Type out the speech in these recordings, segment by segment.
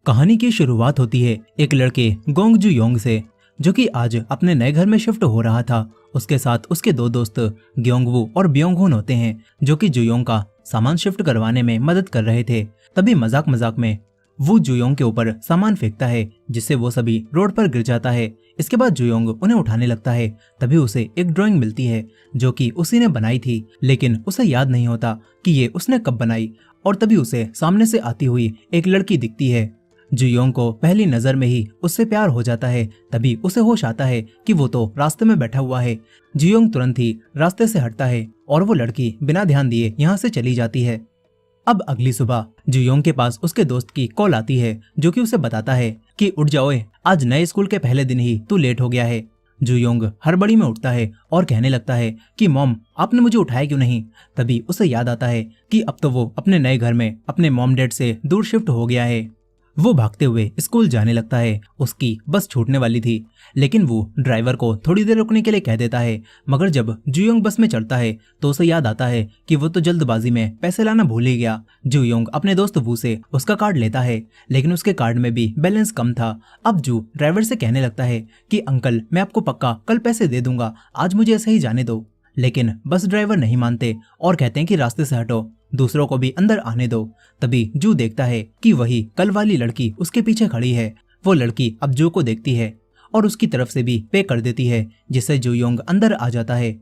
कहानी की शुरुआत होती है एक लड़के गोंग जू योंग से, जो कि आज अपने नए घर में शिफ्ट हो रहा था। उसके साथ उसके दो दोस्त ग्योंगवू और ब्योंगहुन होते हैं, जो कि जुयोंग का सामान शिफ्ट करवाने में मदद कर रहे थे। तभी मजाक मजाक में वो जुयोंग के ऊपर सामान फेंकता है, जिससे वो सभी रोड पर गिर जाता है। इसके बाद जुयोंग उन्हें उठाने लगता है। तभी उसे एक ड्राइंग मिलती है, जो कि उसी ने बनाई थी, लेकिन उसे याद नहीं होता कि ये उसने कब बनाई। और तभी उसे सामने से आती हुई एक लड़की दिखती है। जुयोंग को पहली नजर में ही उससे प्यार हो जाता है। तभी उसे होश आता है कि वो तो रास्ते में बैठा हुआ है। जुयोंग तुरंत ही रास्ते से हटता है और वो लड़की बिना ध्यान दिए यहाँ से चली जाती है। अब अगली सुबह जुयोंग के पास उसके दोस्त की कॉल आती है, जो कि उसे बताता है कि उठ जाओ, आज नए स्कूल के पहले दिन ही तू लेट हो गया है। जुयोंग हड़बड़ी में उठता है और कहने लगता है कि मॉम, आपने मुझे उठाया क्यों नहीं। तभी उसे याद आता है कि अब तो वो अपने नए घर में अपने मॉम डैड से दूर शिफ्ट हो गया है। वो भागते हुए स्कूल जाने लगता है। उसकी बस छूटने वाली थी, लेकिन वो ड्राइवर को थोड़ी देर रुकने के लिए कह देता है। मगर जब जुयोंग बस में चढ़ता है तो उसे याद आता है कि वो तो जल्दबाजी में पैसे लाना भूल ही गया। जुयोंग अपने दोस्त वू से उसका कार्ड लेता है, लेकिन उसके कार्ड में भी बैलेंस कम था। अब जू ड्राइवर से कहने लगता है कि अंकल, मैं आपको पक्का कल पैसे दे दूंगा, आज मुझे ऐसे ही जाने दो। लेकिन बस ड्राइवर नहीं मानते और कहते हैं कि रास्ते से हटो, दूसरों को भी अंदर आने दो। तभी जू देखता है कि वही कल वाली लड़की उसके पीछे खड़ी है। वो लड़की अब जू को देखती है और उसकी तरफ से भी पे कर देती है, जिससे जुयोंग अंदर आ जाता है।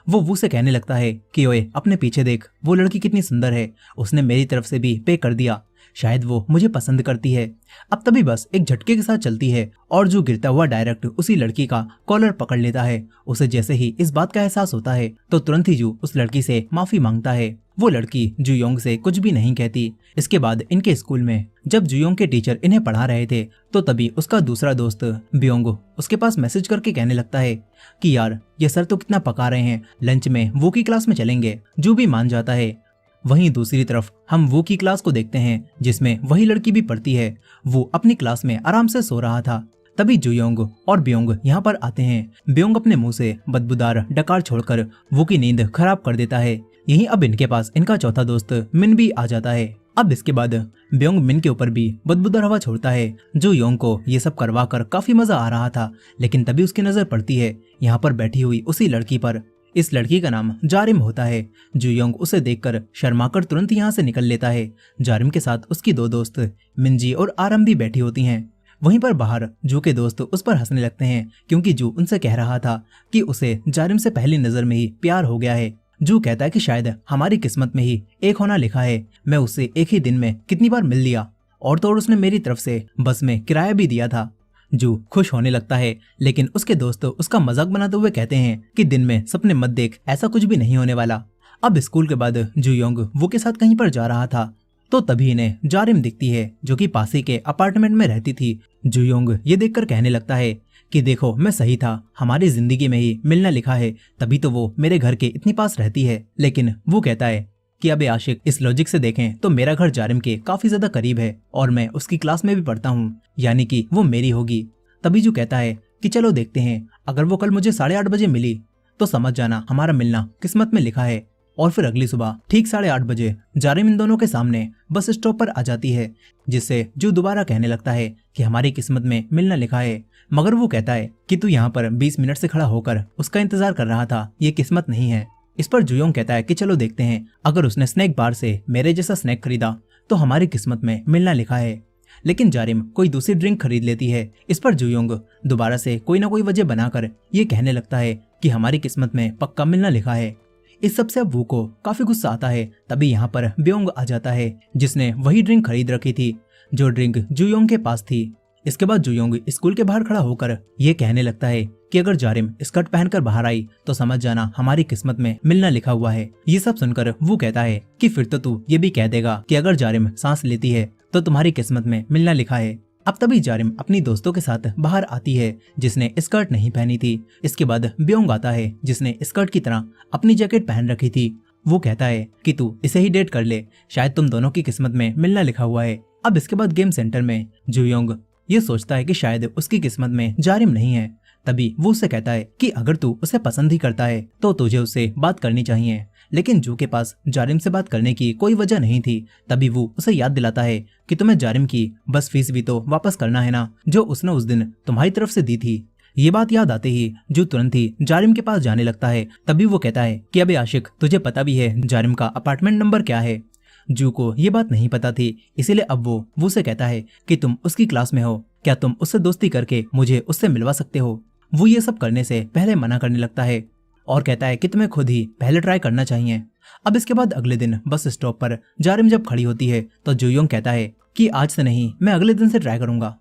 वो वू से कहने लगता है कि ओए, अपने पीछे देख, वो लड़की कितनी सुंदर है, उसने मेरी तरफ से भी पे कर दिया, शायद वो मुझे पसंद करती है। अब तभी बस एक झटके के साथ चलती है और जो गिरता हुआ डायरेक्ट उसी लड़की का कॉलर पकड़ लेता है। उसे जैसे ही इस बात का एहसास होता है तो तुरंत ही जू उस लड़की से माफी मांगता है। वो लड़की जुयोंग से कुछ भी नहीं कहती। इसके बाद इनके स्कूल में जब जुयोंग के टीचर इन्हें पढ़ा रहे थे तो तभी उसका दूसरा दोस्त ब्योंग उसके पास मैसेज करके कहने लगता है कि यार, ये सर तो कितना पका रहे हैं, लंच में वो की क्लास में चलेंगे। जू भी मान जाता है। वहीं दूसरी तरफ हम वो की क्लास को देखते हैं, जिसमें वही लड़की भी पढ़ती है। वो अपनी क्लास में आराम से सो रहा था। तभी जुयोंग और ब्योंग यहाँ पर आते हैं। ब्योंग अपने मुंह से बदबूदार डकार छोड़कर वो की नींद खराब कर देता है। यहीं अब इनके पास इनका चौथा दोस्त मिन भी आ जाता है। अब इसके बाद ब्योंग मिन के ऊपर भी बदबूदार हवा छोड़ता है। जुयोंग को ये सब करवा कर काफी मजा आ रहा था, लेकिन तभी उसकी नजर पड़ती है यहाँ पर बैठी हुई उसी लड़की पर। इस लड़की का नाम जारिम होता है। जुयोंग उसे देखकर शर्माकर तुरंत यहाँ से निकल लेता है। जारिम के साथ उसकी दो दोस्त मिंजी और आरम भी बैठी होती हैं। वहीं पर बाहर जू के दोस्त उस पर हंसने लगते हैं, क्योंकि जू उनसे कह रहा था कि उसे जारिम से पहली नजर में ही प्यार हो गया है। जू कहता है कि शायद हमारी किस्मत में ही एक होना लिखा है। मैं उससे एक ही दिन में कितनी बार मिल लिया, और तो और उसने मेरी तरफ से बस में किराया भी दिया था। जू खुश होने लगता है, लेकिन उसके दोस्त उसका मजाक बनाते हुए कहते हैं कि दिन में सपने मत देख, ऐसा कुछ भी नहीं होने वाला। अब स्कूल के बाद जुयोंग वो के साथ कहीं पर जा रहा था तो तभी इन्हें जारिम दिखती है, जो कि पास ही के अपार्टमेंट में रहती थी। जुयोंग ये देखकर कहने लगता है कि देखो, मैं सही था, हमारी जिंदगी में ही मिलना लिखा है, तभी तो वो मेरे घर के इतनी पास रहती है। लेकिन वो कहता है कि अबे आशिक, इस लॉजिक से देखें तो मेरा घर जारिम के काफी ज्यादा करीब है और मैं उसकी क्लास में भी पढ़ता हूँ, यानी कि वो मेरी होगी। तभी जू कहता है कि चलो देखते हैं, अगर वो कल मुझे 8:30 बजे मिली तो समझ जाना हमारा मिलना किस्मत में लिखा है। और फिर अगली सुबह ठीक 8:30 बजे जारिम इन दोनों के सामने बस स्टॉप पर आ जाती है, जिससे जू दोबारा कहने लगता है कि हमारी किस्मत में मिलना लिखा है। मगर वो कहता है कि तू यहाँ पर 20 मिनट से खड़ा होकर उसका इंतजार कर रहा था, ये किस्मत नहीं है। इस पर जुयोंग कहता है कि चलो देखते हैं, अगर उसने स्नैक बार से मेरे जैसा स्नैक खरीदा तो हमारी किस्मत में मिलना लिखा है। लेकिन जारिम कोई दूसरी ड्रिंक खरीद लेती है। इस पर जुयोंग दोबारा से कोई ना कोई वजह बनाकर ये कहने लगता है कि हमारी किस्मत में पक्का मिलना लिखा है। इस सबसे अब वू को काफी गुस्सा आता है। तभी यहाँ पर ब्योंग आ जाता है, जिसने वही ड्रिंक खरीद रखी थी जो ड्रिंक जुयोंग के पास थी। इसके बाद जुयोंग स्कूल के बाहर खड़ा होकर ये कहने लगता है कि अगर जारिम स्कर्ट पहनकर बाहर आई तो समझ जाना हमारी किस्मत में मिलना लिखा हुआ है। ये सब सुनकर वो कहता है कि फिर तो तू ये भी कह देगा कि अगर जारिम सांस लेती है तो तुम्हारी किस्मत में मिलना लिखा है। अब तभी जारिम अपनी दोस्तों के साथ बाहर आती है, जिसने स्कर्ट नहीं पहनी थी। इसके बाद ब्योंग आता है, जिसने स्कर्ट की तरह अपनी जैकेट पहन रखी थी। वो कहता है कि तू इसे ही डेट कर ले, शायद तुम दोनों की किस्मत में मिलना लिखा हुआ है। अब इसके बाद गेम सेंटर में जुयोंग ये सोचता है कि शायद उसकी किस्मत में जारिम नहीं है। तभी वो उससे कहता है कि अगर तू उसे पसंद ही करता है तो तुझे उससे बात करनी चाहिए, लेकिन जू के पास जारिम से बात करने की कोई वजह नहीं थी। तभी वो उसे याद दिलाता है कि तुम्हें जारिम की बस फीस भी तो वापस करना है ना, जो उसने उस दिन तुम्हारी तरफ से दी थी। ये बात याद आते ही जू तुरंत ही जारिम के पास जाने लगता है। तभी वो कहता है कि अबे आशिक, तुझे पता भी है जारिम का अपार्टमेंट नंबर क्या है। जू को ये बात नहीं पता थी, इसीलिए अब वो उसे कहता है कि तुम उसकी क्लास में हो, क्या तुम उससे दोस्ती करके मुझे उससे मिलवा सकते हो। वो ये सब करने से पहले मना करने लगता है और कहता है कि तुम्हें खुद ही पहले ट्राई करना चाहिए। अब इसके बाद अगले दिन बस स्टॉप पर जारिम जब खड़ी होती है तो जूयोंग कहता है कि आज से नहीं, मैं अगले दिन से ट्राई करूंगा।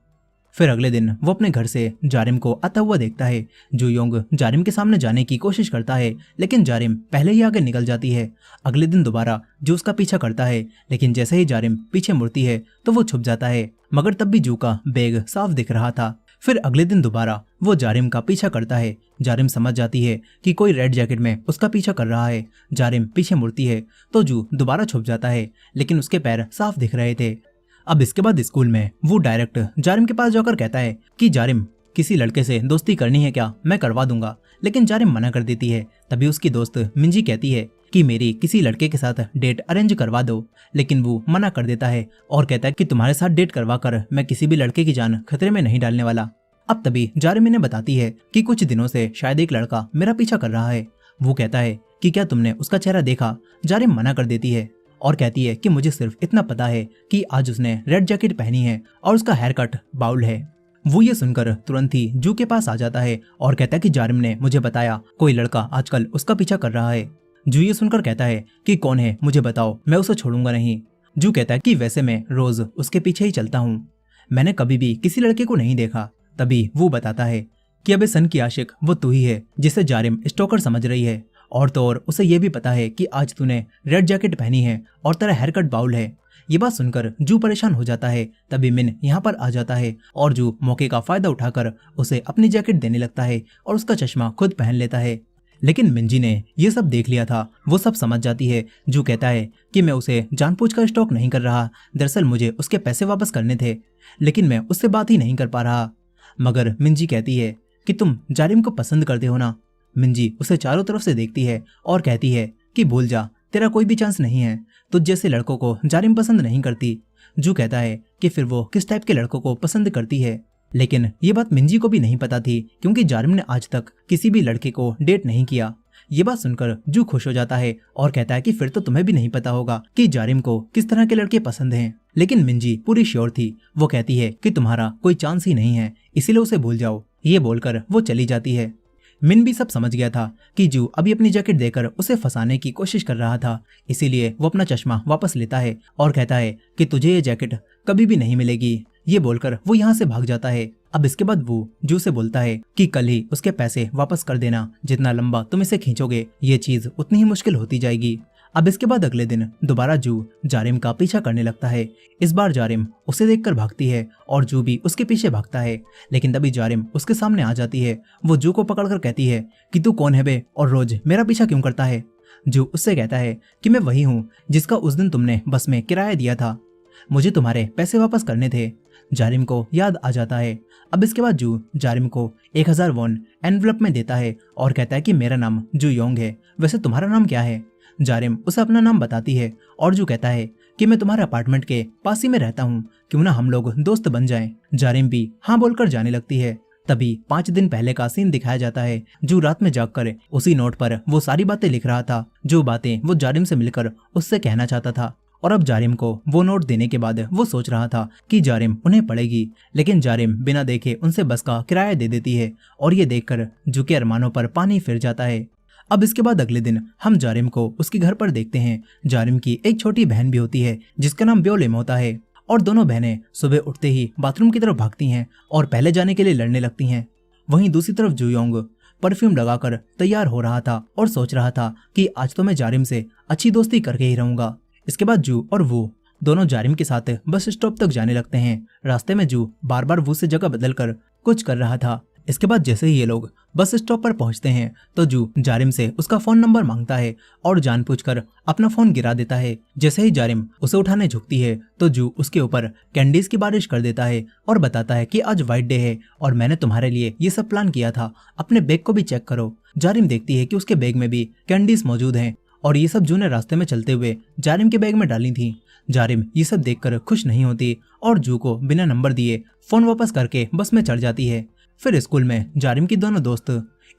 फिर अगले दिन वो अपने घर से जारिम को आता हुआ देखता है। जूयोंग जारिम के सामने जाने की कोशिश करता है, लेकिन जारिम पहले ही आगे निकल जाती है। अगले दिन दोबारा जू उसका पीछा करता है, लेकिन जैसे ही जारिम पीछे मुड़ती है तो वो छुप जाता है, मगर तब भी जू का बैग साफ दिख रहा था। फिर अगले दिन दोबारा वो जारिम का पीछा करता है। जारिम समझ जाती है कि कोई रेड जैकेट में उसका पीछा कर रहा है। जारिम पीछे मुड़ती है तो जू दोबारा छुप जाता है, लेकिन उसके पैर साफ दिख रहे थे। अब इसके बाद स्कूल में वो डायरेक्ट जारिम के पास जाकर कहता है कि जारिम, किसी लड़के से दोस्ती करनी है क्या, मैं करवा दूंगा। लेकिन जारिम मना कर देती है। तभी उसकी दोस्त मिंजी कहती है कि मेरी किसी लड़के के साथ डेट अरेंज करवा दो, लेकिन वो मना कर देता है और कहता है कि तुम्हारे साथ डेट करवा कर मैं किसी भी लड़के की जान खतरे में नहीं डालने वाला। अब तभी जारिम इन्हें बताती है कि कुछ दिनों से शायद एक लड़का मेरा पीछा कर रहा है। वो कहता है कि क्या तुमने उसका चेहरा देखा। जारिम मना कर देती है और कहती है कि मुझे सिर्फ इतना पता है कि आज उसने रेड जैकेट पहनी है और उसका हेयर कट बाउल है। वो ये सुनकर तुरंत ही जू के पास आ जाता है और कहता है कि जारिम ने मुझे बताया कोई लड़का आजकल उसका पीछा कर रहा है। जू ये सुनकर कहता है कि कौन है, मुझे बताओ, मैं उसे छोड़ूंगा नहीं। जू कहता है कि वैसे मैं रोज उसके पीछे ही चलता हूँ, मैंने कभी भी किसी लड़के को नहीं देखा। तभी वो बताता है कि अबे सन की आशिक वो तू ही है जिसे जारिम स्टोकर समझ रही है, और तो और उसे ये भी पता है कि आज तूने रेड जैकेट पहनी है और तेरा हेयर कट बाउल है। ये बात सुनकर जू परेशान हो जाता है। तभी मिन यहाँ पर आ जाता है और जू मौके का फायदा उठाकर उसे अपनी जैकेट देने लगता है और उसका चश्मा खुद पहन लेता है। लेकिन मिंजी ने ये सब देख लिया था, वो सब समझ जाती है। जू कहता है कि मैं उसे जानबूझकर स्टॉक नहीं कर रहा, दरअसल मुझे उसके पैसे वापस करने थे, लेकिन मैं उससे बात ही नहीं कर पा रहा। मगर मिंजी कहती है कि तुम जारिम को पसंद करते हो ना। मिंजी उसे चारों तरफ से देखती है और कहती है कि भूल जा, तेरा कोई भी चांस नहीं है, तुझ जैसे लड़कों को जारिम पसंद नहीं करती। जू कहता है कि फिर वो किस टाइप के लड़कों को पसंद करती है, लेकिन ये बात मिंजी को भी नहीं पता थी क्योंकि जारिम ने आज तक किसी भी लड़के को डेट नहीं किया। ये बात सुनकर जू खुश हो जाता है और कहता है कि फिर तो तुम्हें भी नहीं पता होगा कि जारिम को किस तरह के लड़के पसंद हैं। लेकिन मिंजी पूरी श्योर थी, वो कहती है कि तुम्हारा कोई चांस ही नहीं है, इसीलिए उसे भूल जाओ। ये बोलकर वो चली जाती है। मिन भी सब समझ गया था कि जू अभी अपनी जैकेट देकर उसे फंसाने की कोशिश कर रहा था, इसीलिए वो अपना चश्मा वापस लेता है और कहता है कि तुझे ये जैकेट कभी भी नहीं मिलेगी। ये बोलकर वो यहाँ से भाग जाता है। अब इसके बाद वो जू से बोलता है कि कल ही उसके पैसे वापस कर देना, जितना लंबा तुम इसे खींचोगे ये चीज उतनी ही मुश्किल होती जाएगी। अब इसके बाद अगले दिन दोबारा जू जारिम का पीछा करने लगता है। इस बार जारिम उसे देखकर भागती है और जू भी उसके पीछे भागता है, लेकिन तभी जारिम उसके सामने आ जाती है। वो जू को पकड़कर कहती है कि तू कौन है बे और रोज मेरा पीछा क्यों करता है। जू उससे कहता है कि मैं वही हूँ जिसका उस दिन तुमने बस में किराया दिया था, मुझे तुम्हारे पैसे वापस करने थे। जारिम को याद आ जाता है। अब इसके बाद जू जारिम को 1000 वॉन एनवलप में देता है और कहता है कि मेरा नाम जूयोंग है, वैसे तुम्हारा नाम क्या है। जारिम उसे अपना नाम बताती है और जू कहता है कि मैं तुम्हारे अपार्टमेंट के पास ही में रहता हूँ, क्यों ना हम लोग दोस्त बन जाएं। जारिम भी हाँ बोलकर जाने लगती है। तभी 5 दिन पहले का सीन दिखाया जाता है। जू रात में जागकर उसी नोट पर वो सारी बातें लिख रहा था, जो बातें वो जारिम से मिलकर उससे कहना चाहता था। और अब जारिम को वो नोट देने के बाद वो सोच रहा था कि जारिम उन्हें पढ़ेगी, लेकिन जारिम बिना देखे उनसे बस का किराया दे देती है और ये देखकर जू के अरमानों पर पानी फिर जाता है। अब इसके बाद अगले दिन हम जारिम को उसके घर पर देखते हैं। जारिम की एक छोटी बहन भी होती है जिसका नाम ब्योलिम होता है, और दोनों बहनें सुबह उठते ही बाथरूम की तरफ भागती हैं और पहले जाने के लिए लड़ने लगती हैं। वहीं दूसरी तरफ जूयोंग परफ्यूम लगाकर तैयार हो रहा था और सोच रहा था कि आज तो मैं जारिम से अच्छी दोस्ती करके ही रहूंगा। इसके बाद जू और वो दोनों जारिम के साथ बस स्टॉप तक जाने लगते हैं। रास्ते में जू बार बार वो से जगह बदलकर कुछ कर रहा था। इसके बाद जैसे ही ये लोग बस स्टॉप पर पहुंचते हैं तो जू जारिम से उसका फोन नंबर मांगता है और जानबूझकर अपना फोन गिरा देता है। जैसे ही जारिम उसे उठाने झुकती है तो जू उसके ऊपर कैंडीज की बारिश कर देता है और बताता है कि आज वाइट डे है और मैंने तुम्हारे लिए ये सब प्लान किया था, अपने बैग को भी चेक करो। जारिम देखती है कि उसके बैग में भी कैंडीज मौजूद हैं और ये सब जू ने रास्ते में चलते हुए जारिम के बैग में डाली थी। जारिम ये सब देखकर खुश नहीं होती और जू को बिना नंबर दिए फोन वापस करके बस में चढ़ जाती है। फिर स्कूल में जारिम की दोनों दोस्त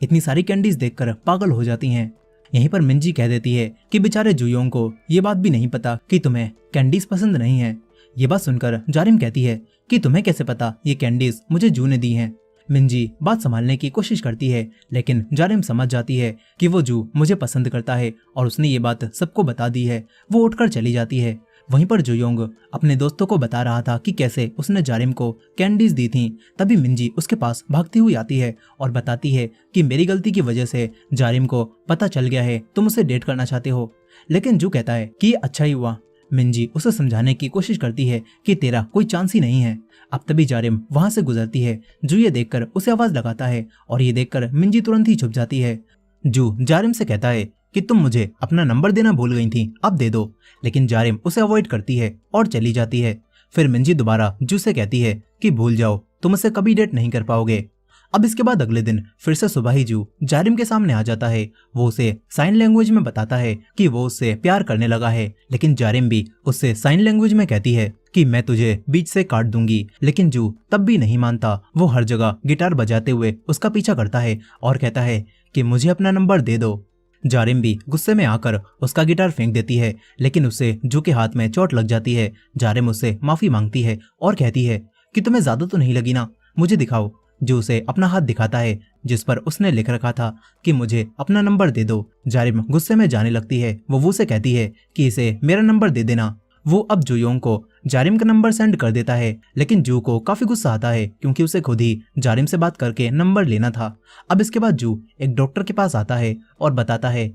इतनी सारी कैंडीज देखकर पागल हो जाती हैं। यहीं पर मिंजी कह देती है कि बेचारे जूयोंग को ये बात भी नहीं पता कि तुम्हें कैंडीज पसंद नहीं है। ये बात सुनकर जारिम कहती है कि तुम्हें कैसे पता ये कैंडीज मुझे जू ने दी हैं। मिंजी बात संभालने की कोशिश करती है, लेकिन जारिम समझ जाती है कि वो जू मुझे पसंद करता है और उसने ये बात सबको बता दी है। वो उठकर चली जाती है। वहीं पर जूयोंग अपने दोस्तों को बता रहा था कि कैसे उसने जारिम को कैंडीज दी थी। तभी मिंजी उसके पास भागती हुई आती है और बताती है कि मेरी गलती की वजह से जारिम को पता चल गया है, तुम उसे डेट करना चाहते हो। लेकिन जू कहता है कि अच्छा ही हुआ। मिंजी उसे समझाने की कोशिश करती है कि तेरा कोई चांस ही नहीं है। अब तभी जारिम वहां से गुजरती है। जू ये देखकर उसे आवाज लगाता है और ये देखकर मिंजी तुरंत ही छुप जाती है। जू जारिम से कहता है कि तुम मुझे अपना नंबर देना भूल गई थी, अब दे दो। लेकिन जारिम उसे अवॉइड करती है और चली जाती है। फिर मिंजी दोबारा जू से कहती है कि भूल जाओ, तुम उसे कभी डेट नहीं कर पाओगे। अब इसके बाद अगले दिन फिर से सुबह ही जू जारिम के सामने आ जाता है। वो उसे साइन लैंग्वेज में बताता है कि वो उससे प्यार करने लगा है, लेकिन जारिम भी उससे साइन लैंग्वेज में कहती है कि मैं तुझे बीच से काट दूंगी। लेकिन जू तब भी नहीं मानता। वो हर जगह गिटार बजाते हुए उसका पीछा करता है और कहता है कि मुझे अपना नंबर दे दो। जारिम भी गुस्से में आकर उसका गिटार फेंक देती है, लेकिन उससे जू के हाथ में चोट लग जाती है। जारिम उससे माफी मांगती है और कहती है कि तुम्हें ज्यादा तो नहीं लगी ना, मुझे दिखाओ। जो उसे अपना हाथ दिखाता है जिस पर उसने लिख रखा था कि मुझे अपना नंबर दे दो। जारिम गुस्से में जाने लगती है। वो से कहती है कि इसे मेरा नंबर दे देना। वो अब जूयोंग को जारिम का नंबर सेंड कर देता है, लेकिन जू को काफी गुस्सा आता है क्योंकि उसे खुद ही जारिम से बात करके नंबर लेना था। अब इसके बाद जू एक डॉक्टर के पास आता है और बताता है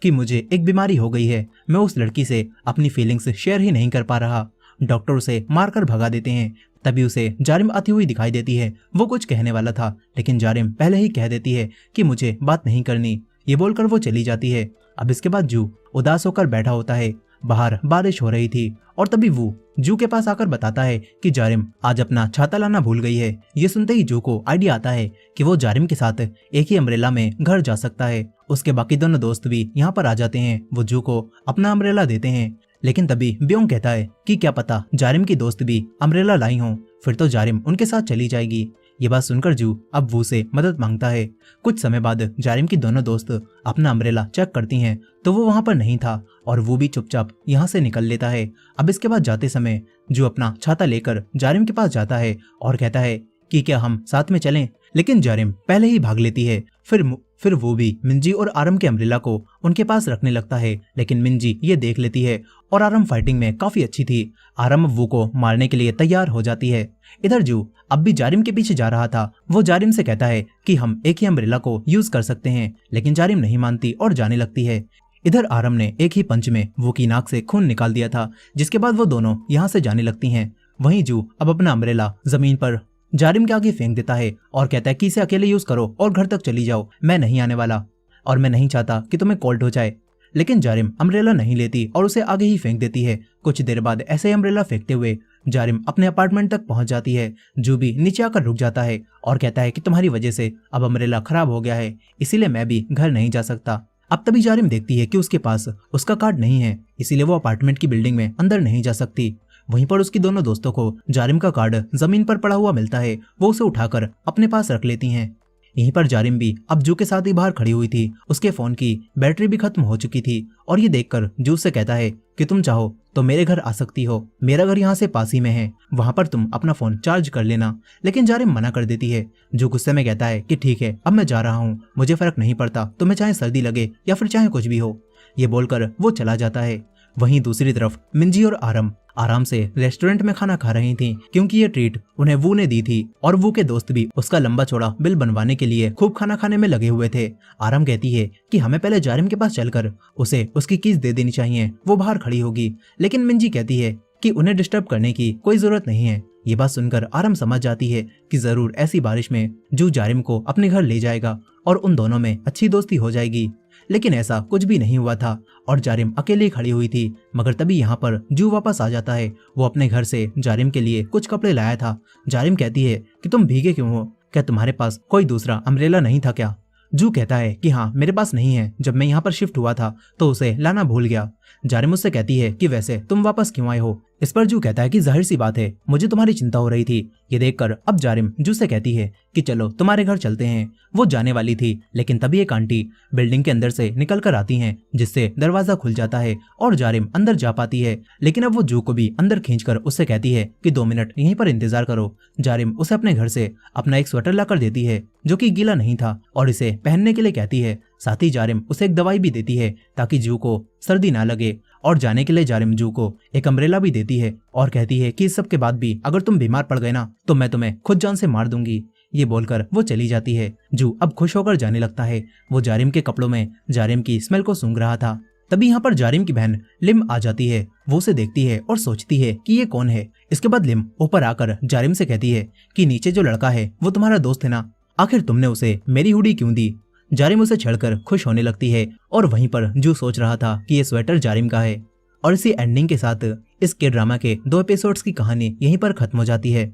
कि मुझे एक बीमारी हो गई है, मैं उस लड़की से अपनी फीलिंग्स शेयर ही नहीं कर पा रहा। डॉक्टर उसे मारकर भगा देते हैं। तभी उसे जारिम आती हुई दिखाई देती है। वो कुछ कहने वाला था, लेकिन जारिम पहले ही कह देती है कि मुझे बात नहीं करनी। ये बोलकर वो चली जाती है। अब इसके बाद जू उदास होकर बैठा होता है। बाहर बारिश हो रही थी और तभी वो जू के पास आकर बताता है कि जारिम आज अपना छाता लाना भूल गई है। ये सुनते ही जू को आइडिया आता है कि वो जारिम के साथ एक ही अम्ब्रेला में घर जा सकता है। उसके बाकी दोनों दोस्त भी यहाँ पर आ जाते हैं। वो जू को अपना अम्ब्रेला देते हैं, लेकिन तभी ब्योंग कहता है कि क्या पता जारिम की दोस्त भी अम्ब्रेला लाई हो, फिर तो जारिम उनके साथ चली जाएगी। ये बात सुनकर जू अब वो से मदद मांगता है। कुछ समय बाद जारिम की दोनों दोस्त अपना अम्ब्रेला चेक करती हैं तो वो वहां पर नहीं था और वो भी चुपचाप यहाँ से निकल लेता है। अब इसके बाद जाते समय जू अपना छाता लेकर जारिम के पास जाता है और कहता है कि क्या हम साथ में चलें, लेकिन जारिम पहले ही भाग लेती है। फिर वो भी मिंजी और आरम के अम्ब्रेला को उनके पास रखने लगता है, लेकिन मिंजी ये देख लेती है और आरम फाइटिंग में काफी अच्छी थी। आरम वो को मारने के लिए तैयार हो जाती है। इधर जू अब भी जारिम के पीछे जा रहा था। वो जारिम से कहता है कि हम एक ही अम्ब्रेला को यूज कर सकते हैं, लेकिन जारिम नहीं मानती और जाने लगती है। इधर आरम ने एक ही पंच में वो की नाक से खून निकाल दिया था, जिसके बाद वो दोनों यहाँ से जाने लगती हैं। वहीं जू अब अपना अम्ब्रेला जमीन पर जारिम के आगे फेंक देता है और कहता है कि इसे अकेले यूज करो और घर तक चली जाओ, मैं नहीं आने वाला और मैं नहीं चाहता कि तुम्हें कोल्ड हो जाए। लेकिन जारिम अम्ब्रेला नहीं लेती और उसे आगे ही फेंक देती है। कुछ देर बाद ऐसे ही अम्ब्रेला फेंकते हुए जारिम अपने अपार्टमेंट तक पहुंच जाती है। जू भी नीचे आकर रुक जाता है और कहता है कि तुम्हारी वजह से अब अम्ब्रेला खराब हो गया है, इसीलिए मैं भी घर नहीं जा सकता। अब तभी जारिम देखती है कि उसके पास उसका कार्ड नहीं है, इसीलिए वो अपार्टमेंट की बिल्डिंग में अंदर नहीं जा सकती। वहीं पर उसकी दोनों दोस्तों को जारिम का कार्ड जमीन पर पड़ा हुआ मिलता है। वो उसे उठाकर अपने पास रख लेती हैं। यहीं पर जारिम भी अब जू के साथ ही बाहर खड़ी हुई थी। उसके फोन की बैटरी भी खत्म हो चुकी थी और ये देखकर जू से कहता है कि तुम चाहो तो मेरे घर आ सकती हो, मेरा घर यहाँ से पास ही में है, वहां पर तुम अपना फोन चार्ज कर लेना। लेकिन जारिम मना कर देती है। जू गुस्से में कहता है कि ठीक है, अब मैं जा रहा हूँ, मुझे फर्क नहीं पड़ता, तुम्हें चाहे सर्दी लगे या फिर चाहे कुछ भी हो। ये बोलकर वो चला जाता है। वहीं दूसरी तरफ मिंजी और आरम आराम से रेस्टोरेंट में खाना खा रही थीं, क्योंकि ये ट्रीट उन्हें वू ने दी थी और वू के दोस्त भी उसका लंबा चौड़ा बिल बनवाने के लिए खूब खाना खाने में लगे हुए थे। आरम कहती है कि हमें पहले जारिम के पास चलकर उसे उसकी कीज दे देनी चाहिए, वो बाहर खड़ी होगी। लेकिन मिंजी कहती है कि उन्हें डिस्टर्ब करने की कोई जरूरत नहीं है। ये बात सुनकर आरम समझ जाती है कि जरूर ऐसी बारिश में जू जारिम को अपने घर ले जाएगा और उन दोनों में अच्छी दोस्ती हो जाएगी। लेकिन ऐसा कुछ भी नहीं हुआ था और जारिम अकेली खड़ी हुई थी। मगर तभी यहाँ पर जू वापस आ जाता है। वो अपने घर से जारिम के लिए कुछ कपड़े लाया था। जारिम कहती है कि तुम भीगे क्यों हो, क्या तुम्हारे पास कोई दूसरा अम्ब्रेला नहीं था क्या? जू कहता है कि हाँ मेरे पास नहीं है, जब मैं यहाँ पर शिफ्ट हुआ था तो उसे लाना भूल गया। जारिम उससे कहती है कि वैसे तुम वापस क्यों आए हो। इस पर जू कहता है कि जाहिर सी बात है, मुझे तुम्हारी चिंता हो रही थी। ये देखकर अब जारिम जू से कहती है कि चलो तुम्हारे घर चलते हैं। वो जाने वाली थी, लेकिन तभी एक आंटी बिल्डिंग के अंदर से निकल कर आती हैं, जिससे दरवाजा खुल जाता है और जारिम अंदर जा पाती है। लेकिन अब वो जू को भी अंदर खींचकर उससे कहती है कि 2 मिनट यहीं पर इंतजार करो। जारिम उसे अपने घर से अपना एक स्वेटर लाकर देती है जो कि गीला नहीं था और इसे पहनने के लिए कहती है। साथ ही जारिम उसे एक दवाई भी देती है ताकि जू को सर्दी ना लगे। और जाने के लिए जारिम जू को एक अम्ब्रेला भी देती है और कहती है कि इस सब के बाद भी अगर तुम बीमार पड़ गए ना तो मैं तुम्हें खुद जान से मार दूंगी। ये बोलकर वो चली जाती है। जू अब खुश होकर जाने लगता है। वो जारिम के कपड़ों में जारिम की स्मेल को सूंघ रहा था। तभी यहाँ पर जारिम की बहन लिम आ जाती है। वो उसे देखती है और सोचती है कि ये कौन है। इसके बाद लिम ऊपर आकर जारिम से कहती है कि नीचे जो लड़का है वो तुम्हारा दोस्त है ना, आखिर तुमने उसे मेरी हुडी क्यों दी। जारिम उसे छेड़कर खुश होने लगती है और वहीं पर जू सोच रहा था कि ये स्वेटर जारिम का है। और इसी एंडिंग के साथ इस के ड्रामा के 2 एपिसोड्स की कहानी यहीं पर खत्म हो जाती है।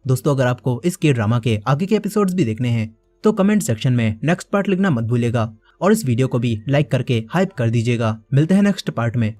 दोस्तों, अगर आपको इस के ड्रामा के आगे के एपिसोड्स भी देखने हैं तो कमेंट सेक्शन में नेक्स्ट पार्ट लिखना मत भूलिएगा और इस वीडियो को भी लाइक करके हाइप कर दीजिएगा। मिलते हैं नेक्स्ट पार्ट में।